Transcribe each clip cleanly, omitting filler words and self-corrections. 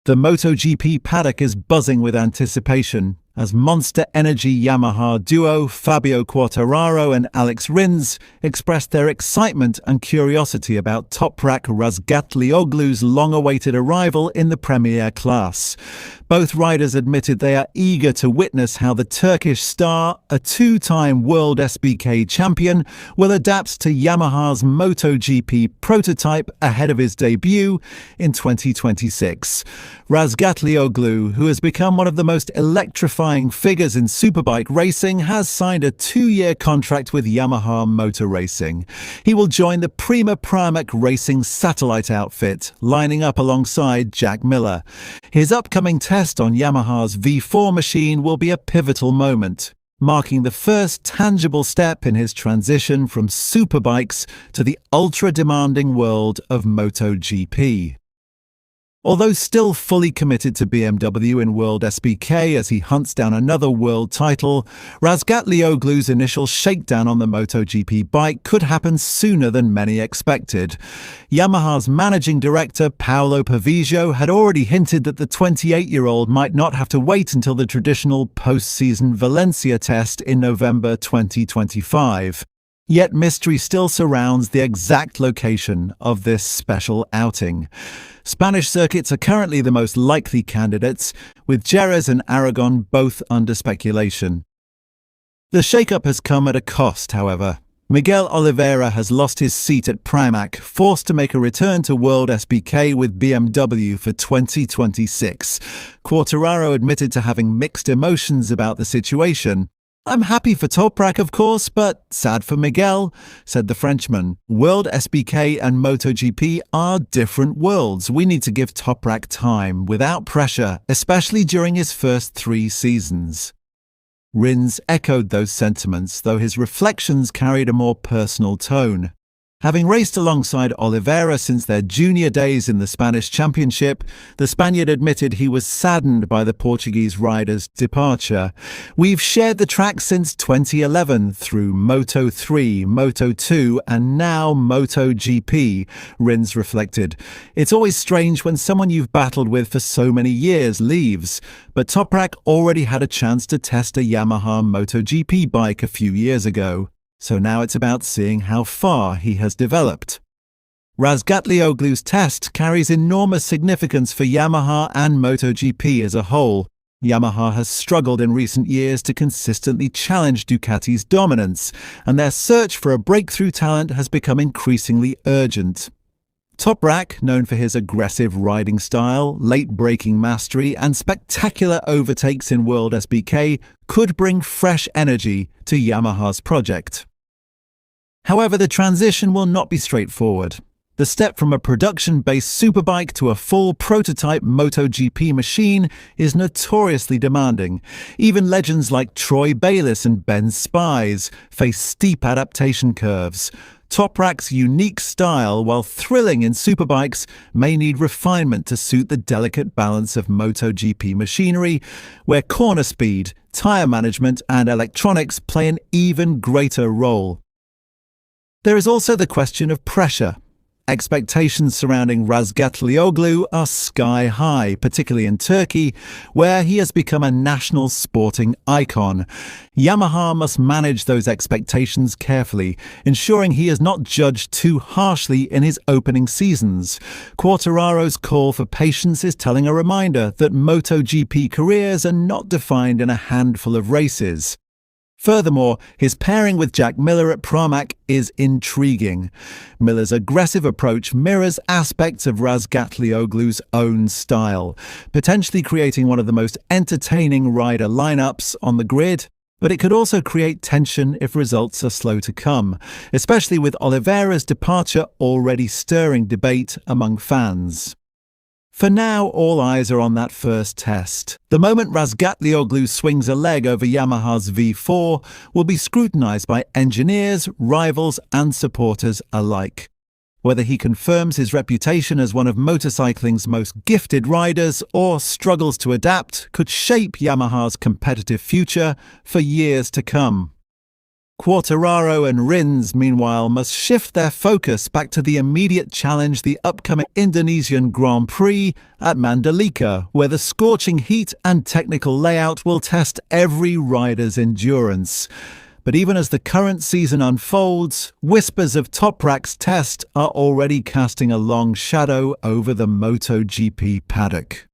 The MotoGP paddock is buzzing with anticipation as Monster Energy Yamaha duo Fabio Quartararo and Alex Rins expressed their excitement and curiosity about Toprak Razgatlioglu's long-awaited arrival in the Premier class. Both riders admitted they are eager to witness how the Turkish star, a two-time WorldSBK champion, will adapt to Yamaha's MotoGP prototype ahead of his debut in 2026. Razgatlioglu, who has become one of the most electrifying figures in superbike racing, has signed a 2-year contract with Yamaha Motor Racing. He will join the Prima Pramac Racing satellite outfit, lining up alongside Jack Miller. His upcoming test on Yamaha's V4 machine will be a pivotal moment, marking the first tangible step in his transition from superbikes to the ultra-demanding world of MotoGP. Although still fully committed to BMW in WorldSBK as he hunts down another world title, Razgatlioglu's initial shakedown on the MotoGP bike could happen sooner than many expected. Yamaha's managing director Paolo Pavizio had already hinted that the 28-year-old might not have to wait until the traditional post-season Valencia test in November 2025. Yet mystery still surrounds the exact location of this special outing. Spanish circuits are currently the most likely candidates, with Jerez and Aragon both under speculation. The shake-up has come at a cost, however. Miguel Oliveira has lost his seat at Pramac, forced to make a return to WorldSBK with BMW for 2026. Quartararo admitted to having mixed emotions about the situation. "I'm happy for Toprak, of course, but sad for Miguel," said the Frenchman. WorldSBK and MotoGP are different worlds. We need to give Toprak time, without pressure, especially during his first 3 seasons. Rins echoed those sentiments, though his reflections carried a more personal tone. Having raced alongside Oliveira since their junior days in the Spanish Championship, the Spaniard admitted he was saddened by the Portuguese rider's departure. "We've shared the track since 2011 through Moto3, Moto2 and now MotoGP," Rins reflected. "It's always strange when someone you've battled with for so many years leaves, but Toprak already had a chance to test a Yamaha MotoGP bike a few years ago. So now it's about seeing how far he has developed." Razgatlioglu's test carries enormous significance for Yamaha and MotoGP as a whole. Yamaha has struggled in recent years to consistently challenge Ducati's dominance, and their search for a breakthrough talent has become increasingly urgent. Toprak, known for his aggressive riding style, late-braking mastery and spectacular overtakes in WorldSBK, could bring fresh energy to Yamaha's project. However, the transition will not be straightforward. The step from a production-based superbike to a full prototype MotoGP machine is notoriously demanding. Even legends like Troy Bayliss and Ben Spies face steep adaptation curves. Toprak's unique style, while thrilling in superbikes, may need refinement to suit the delicate balance of MotoGP machinery, where corner speed, tyre management and electronics play an even greater role. There is also the question of pressure. Expectations surrounding Razgatlioglu are sky high, particularly in Turkey, where he has become a national sporting icon. Yamaha must manage those expectations carefully, ensuring he is not judged too harshly in his opening seasons. Quartararo's call for patience is telling a reminder that MotoGP careers are not defined in a handful of races. Furthermore, his pairing with Jack Miller at Pramac is intriguing. Miller's aggressive approach mirrors aspects of Razgatlioglu's own style, potentially creating one of the most entertaining rider lineups on the grid, but it could also create tension if results are slow to come, especially with Oliveira's departure already stirring debate among fans. For now, all eyes are on that first test. The moment Razgatlioglu swings a leg over Yamaha's V4 will be scrutinized by engineers, rivals and supporters alike. Whether he confirms his reputation as one of motorcycling's most gifted riders or struggles to adapt could shape Yamaha's competitive future for years to come. Quartararo and Rins, meanwhile, must shift their focus back to the immediate challenge, the upcoming Indonesian Grand Prix at Mandalika, where the scorching heat and technical layout will test every rider's endurance. But even as the current season unfolds, whispers of Toprak's test are already casting a long shadow over the MotoGP paddock.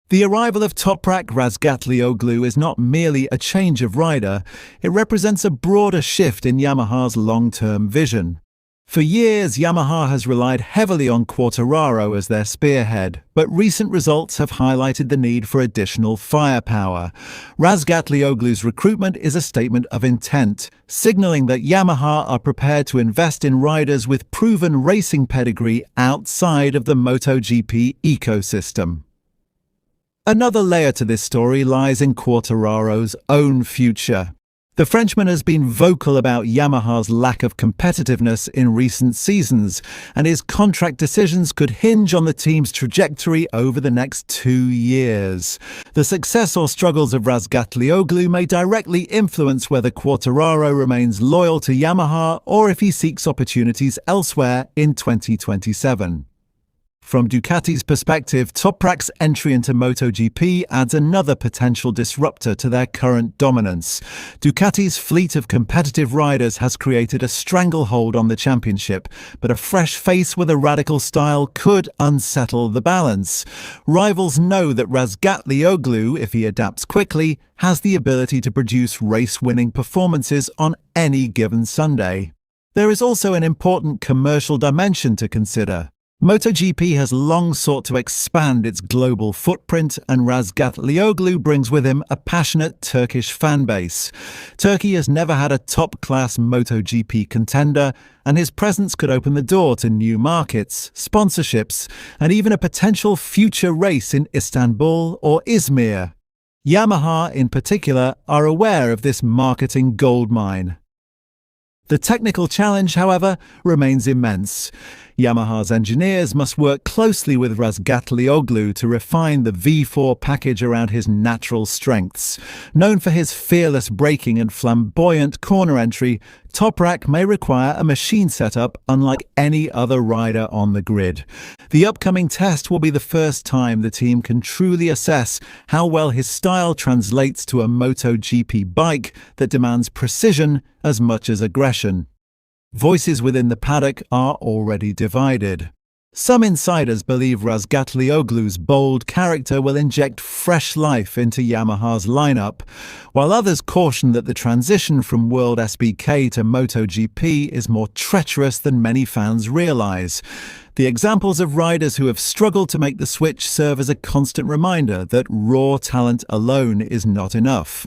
The arrival of Toprak Razgatlioglu is not merely a change of rider, it represents a broader shift in Yamaha's long-term vision. For years, Yamaha has relied heavily on Quartararo as their spearhead, but recent results have highlighted the need for additional firepower. Razgatlioglu's recruitment is a statement of intent, signaling that Yamaha are prepared to invest in riders with proven racing pedigree outside of the MotoGP ecosystem. Another layer to this story lies in Quartararo's own future. The Frenchman has been vocal about Yamaha's lack of competitiveness in recent seasons, and his contract decisions could hinge on the team's trajectory over the next 2 years. The success or struggles of Razgatlioglu may directly influence whether Quartararo remains loyal to Yamaha or if he seeks opportunities elsewhere in 2027. From Ducati's perspective, Toprak's entry into MotoGP adds another potential disruptor to their current dominance. Ducati's fleet of competitive riders has created a stranglehold on the championship, but a fresh face with a radical style could unsettle the balance. Rivals know that Razgatlioglu, if he adapts quickly, has the ability to produce race-winning performances on any given Sunday. There is also an important commercial dimension to consider. MotoGP has long sought to expand its global footprint, and Razgatlioglu brings with him a passionate Turkish fan base. Turkey has never had a top-class MotoGP contender, and his presence could open the door to new markets, sponsorships, and even a potential future race in Istanbul or Izmir. Yamaha, in particular, are aware of this marketing goldmine. The technical challenge, however, remains immense. Yamaha's engineers must work closely with Razgatlioglu to refine the V4 package around his natural strengths. Known for his fearless braking and flamboyant corner entry, Toprak may require a machine setup unlike any other rider on the grid. The upcoming test will be the first time the team can truly assess how well his style translates to a MotoGP bike that demands precision as much as aggression. Voices within the paddock are already divided. Some insiders believe Razgatlioglu's bold character will inject fresh life into Yamaha's lineup, while others caution that the transition from WorldSBK to MotoGP is more treacherous than many fans realize. The examples of riders who have struggled to make the switch serve as a constant reminder that raw talent alone is not enough.